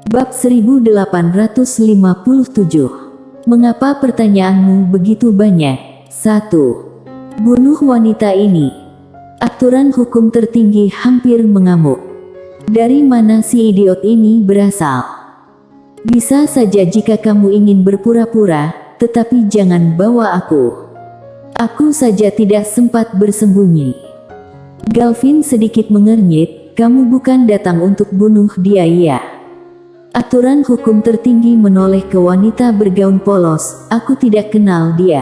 Bab 1857. Mengapa pertanyaanmu begitu banyak? 1. Bunuh wanita ini. Aturan hukum tertinggi hampir mengamuk. Dari mana si idiot ini berasal? Bisa saja jika kamu ingin berpura-pura, tetapi jangan bawa aku. Aku saja tidak sempat bersembunyi. Galvin sedikit mengernyit, kamu bukan datang untuk bunuh dia ya? Aturan hukum tertinggi menoleh ke wanita bergaun polos, aku tidak kenal dia.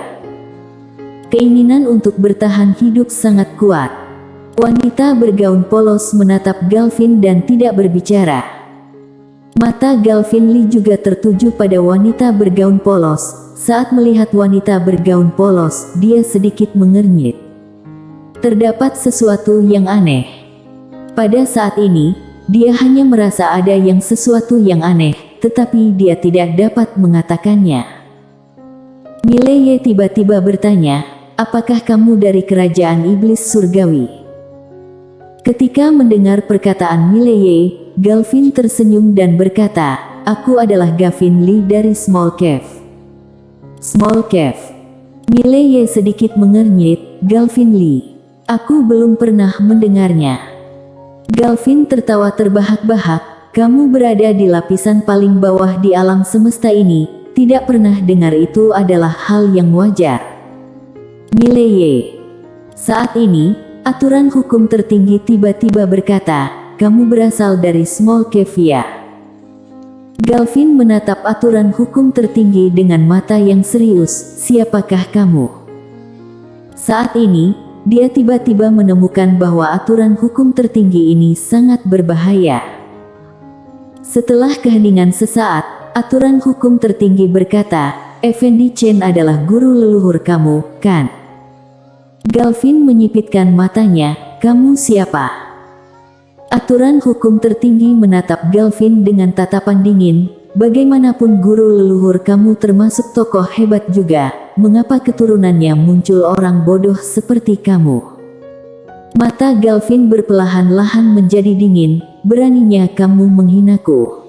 Keinginan untuk bertahan hidup sangat kuat. Wanita bergaun polos menatap Galvin dan tidak berbicara. Mata Galvin Lee juga tertuju pada wanita bergaun polos. Saat melihat wanita bergaun polos, dia sedikit mengernyit. Terdapat sesuatu yang aneh. Pada saat ini, dia hanya merasa ada sesuatu yang aneh, tetapi dia tidak dapat mengatakannya. Mileye tiba-tiba bertanya, apakah kamu dari kerajaan iblis surgawi? Ketika mendengar perkataan Mileye, Galvin tersenyum dan berkata, aku adalah Gavin Lee dari Small Cave. Small Cave. Mileye sedikit mengernyit, Galvin Lee. Aku belum pernah mendengarnya. Galvin tertawa terbahak-bahak, kamu berada di lapisan paling bawah di alam semesta ini, tidak pernah dengar itu adalah hal yang wajar. Mileye. Saat ini, aturan hukum tertinggi tiba-tiba berkata, kamu berasal dari Small Cave ya? Galvin menatap aturan hukum tertinggi dengan mata yang serius, siapakah kamu? Saat ini, dia tiba-tiba menemukan bahwa aturan hukum tertinggi ini sangat berbahaya. Setelah keheningan sesaat, aturan hukum tertinggi berkata, Effendi Chen adalah guru leluhur kamu, kan? Galvin menyipitkan matanya, kamu siapa? Aturan hukum tertinggi menatap Galvin dengan tatapan dingin, bagaimanapun guru leluhur kamu termasuk tokoh hebat juga, mengapa keturunannya muncul orang bodoh seperti kamu? Mata Galvin berpelahan-lahan menjadi dingin, beraninya kamu menghinaku.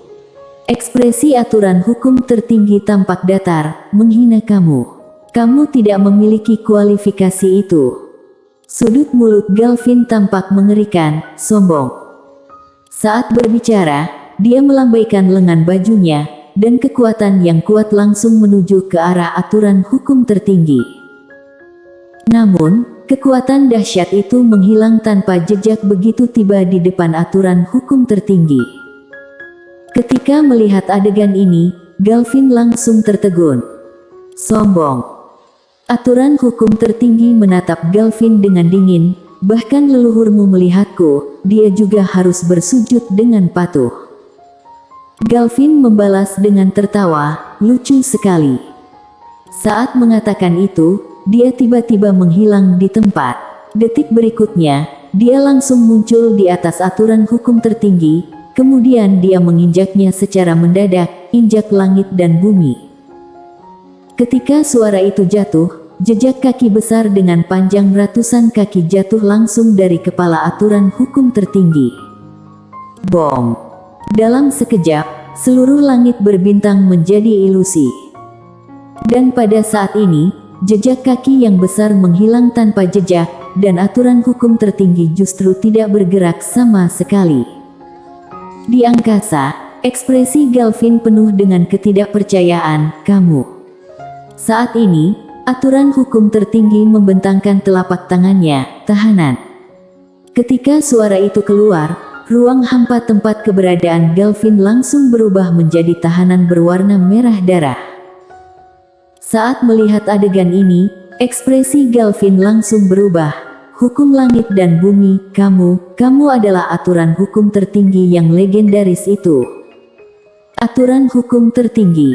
Ekspresi aturan hukum tertinggi tampak datar, menghina kamu. Kamu tidak memiliki kualifikasi itu. Sudut mulut Galvin tampak mengerikan, sombong. Saat berbicara, dia melambaikan lengan bajunya, dan kekuatan yang kuat langsung menuju ke arah aturan hukum tertinggi. Namun, kekuatan dahsyat itu menghilang tanpa jejak begitu tiba di depan aturan hukum tertinggi. Ketika melihat adegan ini, Galvin langsung tertegun. Sombong. Aturan hukum tertinggi menatap Galvin dengan dingin, bahkan leluhurmu melihatku, dia juga harus bersujud dengan patuh. Galvin membalas dengan tertawa, lucu sekali. Saat mengatakan itu, dia tiba-tiba menghilang di tempat. Detik berikutnya, dia langsung muncul di atas aturan hukum tertinggi, kemudian dia menginjaknya secara mendadak, injak langit dan bumi. Ketika suara itu jatuh, jejak kaki besar dengan panjang ratusan kaki jatuh langsung dari kepala aturan hukum tertinggi. Bom! Dalam sekejap, seluruh langit berbintang menjadi ilusi. Dan pada saat ini, jejak kaki yang besar menghilang tanpa jejak, dan aturan hukum tertinggi justru tidak bergerak sama sekali. Di angkasa, ekspresi Galvin penuh dengan ketidakpercayaan, kamu. Saat ini, aturan hukum tertinggi membentangkan telapak tangannya, tahanan. Ketika suara itu keluar, ruang hampa tempat keberadaan Galvin langsung berubah menjadi tahanan berwarna merah darah. Saat melihat adegan ini, ekspresi Galvin langsung berubah. Hukum langit dan bumi, kamu adalah aturan hukum tertinggi yang legendaris itu. Aturan hukum tertinggi.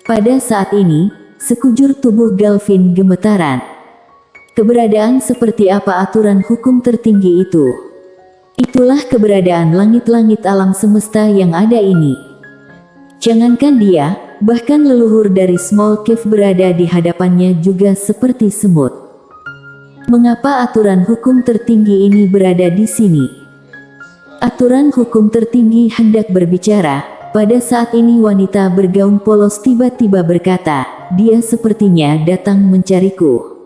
Pada saat ini, sekujur tubuh Galvin gemetaran. Keberadaan seperti apa aturan hukum tertinggi itu? Itulah keberadaan langit-langit alam semesta yang ada ini. Jangankan dia, bahkan leluhur dari Small Cave berada di hadapannya juga seperti semut. Mengapa aturan hukum tertinggi ini berada di sini? Aturan hukum tertinggi hendak berbicara, pada saat ini wanita bergaun polos tiba-tiba berkata, "Dia sepertinya datang mencariku."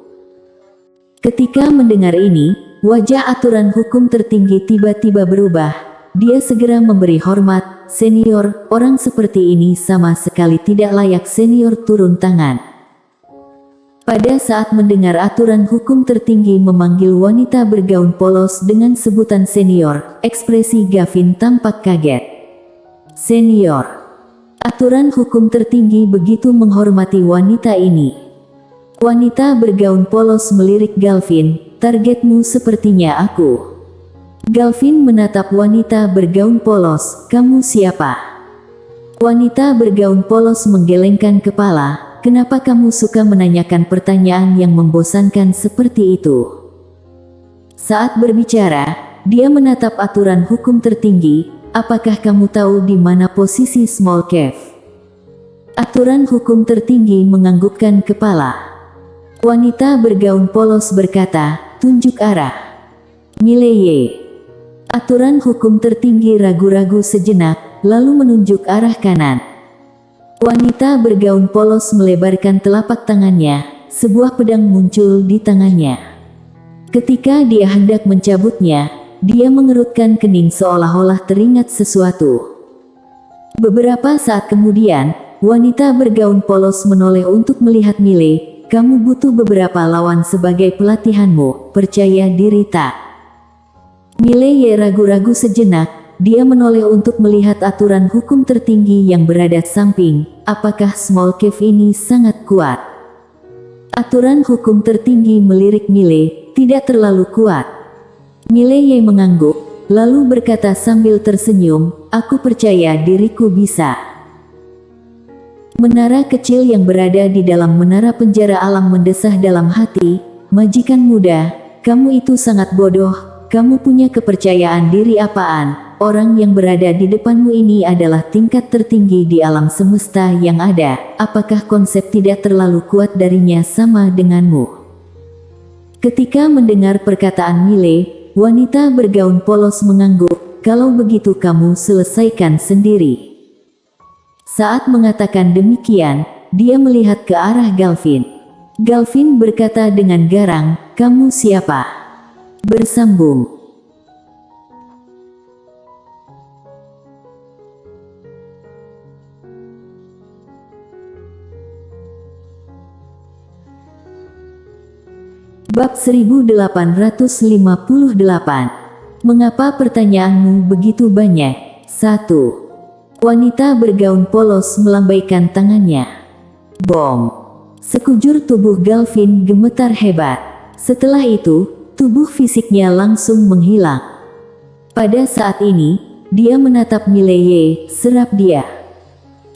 Ketika mendengar ini, wajah aturan hukum tertinggi tiba-tiba berubah. Dia segera memberi hormat, "Senior, orang seperti ini sama sekali tidak layak senior turun tangan." Pada saat mendengar aturan hukum tertinggi memanggil wanita bergaun polos dengan sebutan senior, ekspresi Gavin tampak kaget. "Senior." Aturan hukum tertinggi begitu menghormati wanita ini. Wanita bergaun polos melirik Gavin, "Targetmu sepertinya aku." Gavin menatap wanita bergaun polos, "Kamu siapa?" Wanita bergaun polos menggelengkan kepala, "Kenapa kamu suka menanyakan pertanyaan yang membosankan seperti itu?" Saat berbicara, dia menatap aturan hukum tertinggi, "Apakah kamu tahu di mana posisi Small Cave?" Aturan hukum tertinggi menganggukkan kepala. Wanita bergaun polos berkata, "Tunjuk arah." "Mileye." Aturan hukum tertinggi ragu-ragu sejenak, lalu menunjuk arah kanan. Wanita bergaun polos melebarkan telapak tangannya, sebuah pedang muncul di tangannya. Ketika dia hendak mencabutnya, dia mengerutkan kening seolah-olah teringat sesuatu. Beberapa saat kemudian, wanita bergaun polos menoleh untuk melihat Mile. "Kamu butuh beberapa lawan sebagai pelatihanmu, percaya diri tak?" Mile ragu-ragu sejenak. Dia menoleh untuk melihat aturan hukum tertinggi yang berada samping. Apakah Small Cave ini sangat kuat? Aturan hukum tertinggi melirik Mile, "Tidak terlalu kuat." Mile mengangguk, lalu berkata sambil tersenyum, "Aku percaya diriku bisa." Menara kecil yang berada di dalam menara penjara alam mendesah dalam hati, "Majikan muda, kamu itu sangat bodoh. Kamu punya kepercayaan diri apaan? Orang yang berada di depanmu ini adalah tingkat tertinggi di alam semesta yang ada. Apakah konsep tidak terlalu kuat darinya sama denganmu?" Ketika mendengar perkataan Mile, wanita bergaun polos mengangguk, "Kalau begitu kamu selesaikan sendiri." Saat mengatakan demikian, dia melihat ke arah Gavin. Gavin berkata dengan garang, "Kamu siapa?" Bersambung. Bab 1858. Mengapa pertanyaanmu begitu banyak? 1. Wanita bergaun polos melambaikan tangannya. Bom. Sekujur tubuh Gavin gemetar hebat. Setelah itu, tubuh fisiknya langsung menghilang. Pada saat ini, dia menatap Mile, serap dia.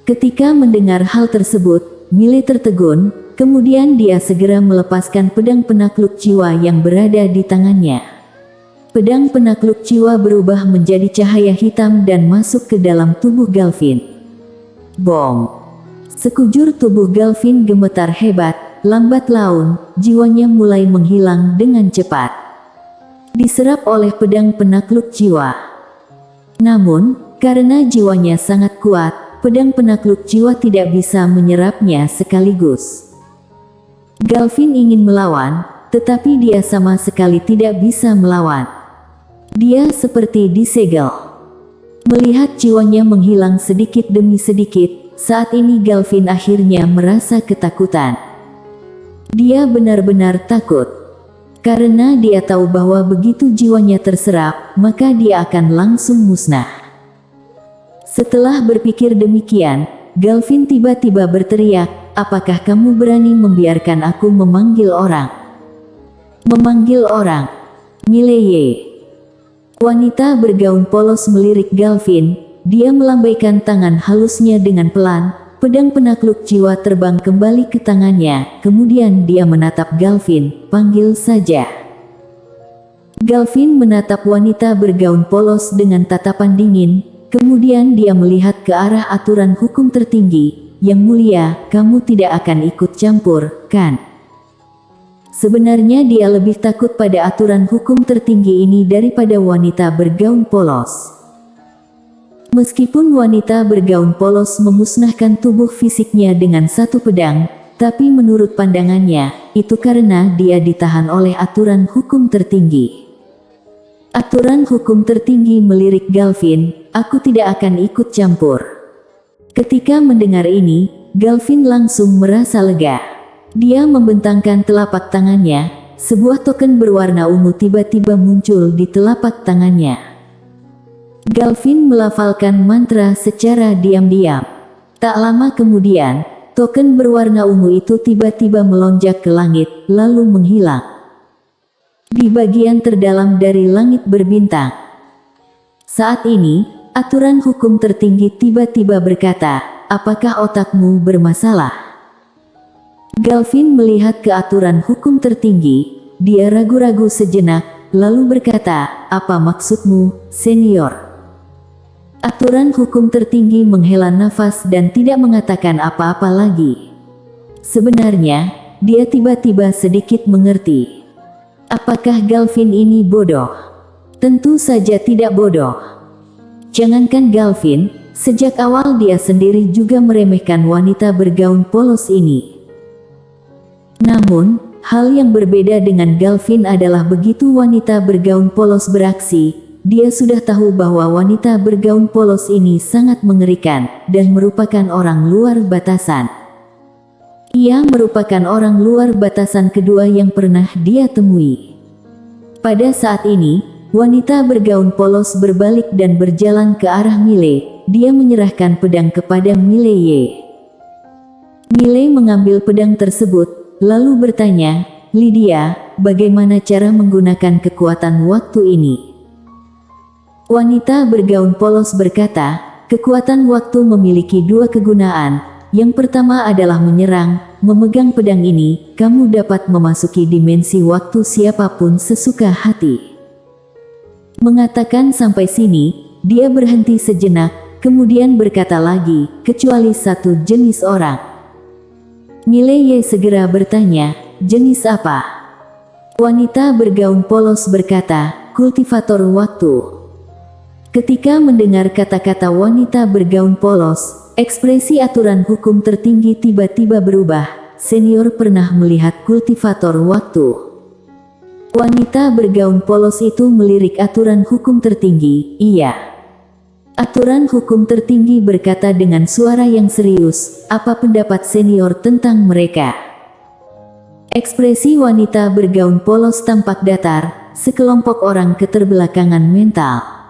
Ketika mendengar hal tersebut, Mile tertegun. Kemudian dia segera melepaskan pedang penakluk jiwa yang berada di tangannya. Pedang penakluk jiwa berubah menjadi cahaya hitam dan masuk ke dalam tubuh Gavin. Bom! Sekujur tubuh Gavin gemetar hebat, lambat laun, jiwanya mulai menghilang dengan cepat. Diserap oleh pedang penakluk jiwa. Namun, karena jiwanya sangat kuat, pedang penakluk jiwa tidak bisa menyerapnya sekaligus. Gavin ingin melawan, tetapi dia sama sekali tidak bisa melawan. Dia seperti disegel. Melihat jiwanya menghilang sedikit demi sedikit, saat ini Gavin akhirnya merasa ketakutan. Dia benar-benar takut. Karena dia tahu bahwa begitu jiwanya terserap, maka dia akan langsung musnah. Setelah berpikir demikian, Gavin tiba-tiba berteriak, "Apakah kamu berani membiarkan aku memanggil orang?" Memanggil orang. Mileye. Wanita bergaun polos melirik Gavin. Dia melambaikan tangan halusnya dengan pelan. Pedang penakluk jiwa terbang kembali ke tangannya. Kemudian dia menatap Gavin. "Panggil saja." Gavin menatap wanita bergaun polos dengan tatapan dingin. Kemudian dia melihat ke arah aturan hukum tertinggi. "Yang mulia, kamu tidak akan ikut campur, kan?" Sebenarnya dia lebih takut pada aturan hukum tertinggi ini daripada wanita bergaun polos. Meskipun wanita bergaun polos memusnahkan tubuh fisiknya dengan satu pedang, tapi menurut pandangannya, itu karena dia ditahan oleh aturan hukum tertinggi. Aturan hukum tertinggi melirik Galvin, aku tidak akan ikut campur. Ketika mendengar ini, Galvin langsung merasa lega. Dia membentangkan telapak tangannya, sebuah token berwarna ungu tiba-tiba muncul di telapak tangannya. Galvin melafalkan mantra secara diam-diam. Tak lama kemudian, token berwarna ungu itu tiba-tiba melonjak ke langit, lalu menghilang. Di bagian terdalam dari langit berbintang. Saat ini, aturan hukum tertinggi tiba-tiba berkata, apakah otakmu bermasalah? Galvin melihat ke aturan hukum tertinggi, dia ragu-ragu sejenak, lalu berkata, apa maksudmu, senior? Aturan hukum tertinggi menghela nafas dan tidak mengatakan apa-apa lagi. Sebenarnya, dia tiba-tiba sedikit mengerti. Apakah Galvin ini bodoh? Tentu saja tidak bodoh. Jangankan Galvin, sejak awal dia sendiri juga meremehkan wanita bergaun polos ini. Namun, hal yang berbeda dengan Galvin adalah begitu wanita bergaun polos beraksi, dia sudah tahu bahwa wanita bergaun polos ini sangat mengerikan, dan merupakan orang luar batasan. Ia merupakan orang luar batasan kedua yang pernah dia temui. Pada saat ini, wanita bergaun polos berbalik dan berjalan ke arah Miley. Dia menyerahkan pedang kepada Miley. Miley mengambil pedang tersebut, lalu bertanya, Lydia, bagaimana cara menggunakan kekuatan waktu ini? Wanita bergaun polos berkata, kekuatan waktu memiliki dua kegunaan. Yang pertama adalah menyerang, memegang pedang ini, kamu dapat memasuki dimensi waktu siapapun sesuka hati. Mengatakan sampai sini, dia berhenti sejenak, kemudian berkata lagi, kecuali satu jenis orang. Miley segera bertanya, jenis apa? Wanita bergaun polos berkata, kultivator waktu. Ketika mendengar kata-kata wanita bergaun polos, ekspresi aturan hukum tertinggi tiba-tiba berubah. Senior pernah melihat kultivator waktu. Wanita bergaun polos itu melirik aturan hukum tertinggi, iya. Aturan hukum tertinggi berkata dengan suara yang serius, apa pendapat senior tentang mereka? Ekspresi wanita bergaun polos tampak datar, sekelompok orang keterbelakangan mental.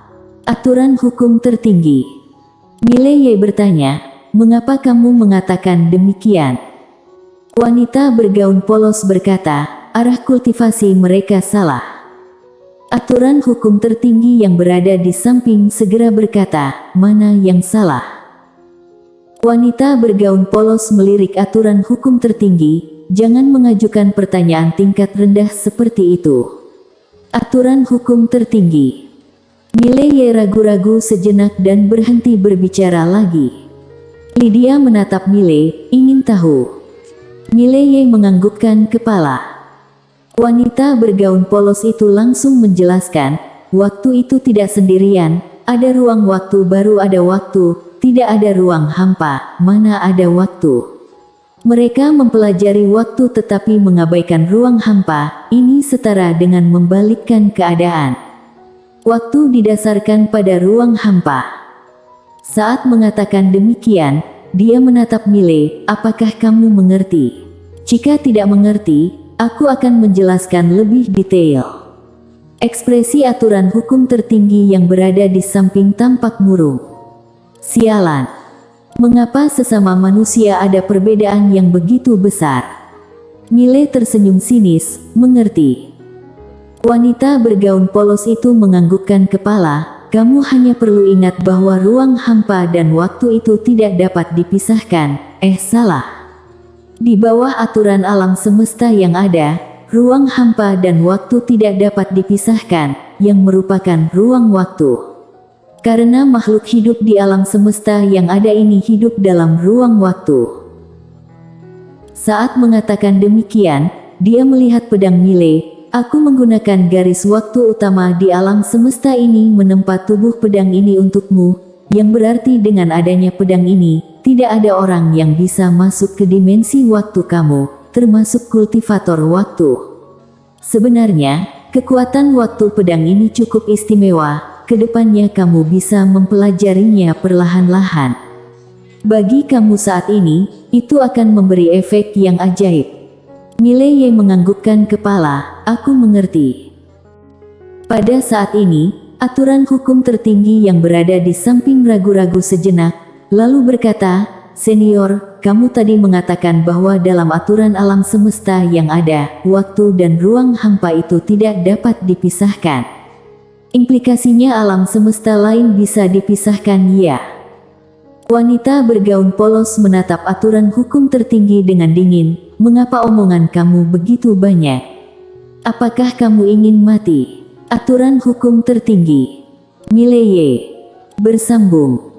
Aturan hukum tertinggi. Miley bertanya, mengapa kamu mengatakan demikian? Wanita bergaun polos berkata, arah kultivasi mereka salah. Aturan hukum tertinggi yang berada di samping segera berkata, mana yang salah? Wanita bergaun polos melirik aturan hukum tertinggi, jangan mengajukan pertanyaan tingkat rendah seperti itu. Aturan hukum tertinggi. Miley ragu-ragu sejenak dan berhenti berbicara lagi. Lydia menatap Miley, ingin tahu. Miley menganggukkan kepala. Wanita bergaun polos itu langsung menjelaskan, waktu itu tidak sendirian, ada ruang waktu baru ada waktu, tidak ada ruang hampa, mana ada waktu. Mereka mempelajari waktu tetapi mengabaikan ruang hampa, ini setara dengan membalikkan keadaan. Waktu didasarkan pada ruang hampa. Saat mengatakan demikian, dia menatap Miley, apakah kamu mengerti? Jika tidak mengerti, aku akan menjelaskan lebih detail. Ekspresi aturan hukum tertinggi yang berada di samping tampak murung. Sialan. Mengapa sesama manusia ada perbedaan yang begitu besar? Miley tersenyum sinis, mengerti. Wanita bergaun polos itu menganggukkan kepala, kamu hanya perlu ingat bahwa ruang hampa dan waktu itu tidak dapat dipisahkan, salah. Di bawah aturan alam semesta yang ada, ruang hampa dan waktu tidak dapat dipisahkan, yang merupakan ruang waktu. Karena makhluk hidup di alam semesta yang ada ini hidup dalam ruang waktu. Saat mengatakan demikian, dia melihat pedang Miley. Aku menggunakan garis waktu utama di alam semesta ini menempa tubuh pedang ini untukmu, Yang berarti dengan adanya pedang ini, tidak ada orang yang bisa masuk ke dimensi waktu kamu, termasuk kultivator waktu. Sebenarnya, kekuatan waktu pedang ini cukup istimewa, kedepannya kamu bisa mempelajarinya perlahan-lahan. Bagi kamu saat ini, itu akan memberi efek yang ajaib. Mileye menganggukkan kepala, aku mengerti. Pada saat ini, aturan hukum tertinggi yang berada di samping ragu-ragu sejenak, lalu berkata, "Senior, kamu tadi mengatakan bahwa dalam aturan alam semesta yang ada, waktu dan ruang hampa itu tidak dapat dipisahkan. Implikasinya alam semesta lain bisa dipisahkan, ya?" Wanita bergaun polos menatap aturan hukum tertinggi dengan dingin. "Mengapa omongan kamu begitu banyak? Apakah kamu ingin mati?" Aturan hukum tertinggi. Mileye bersambung.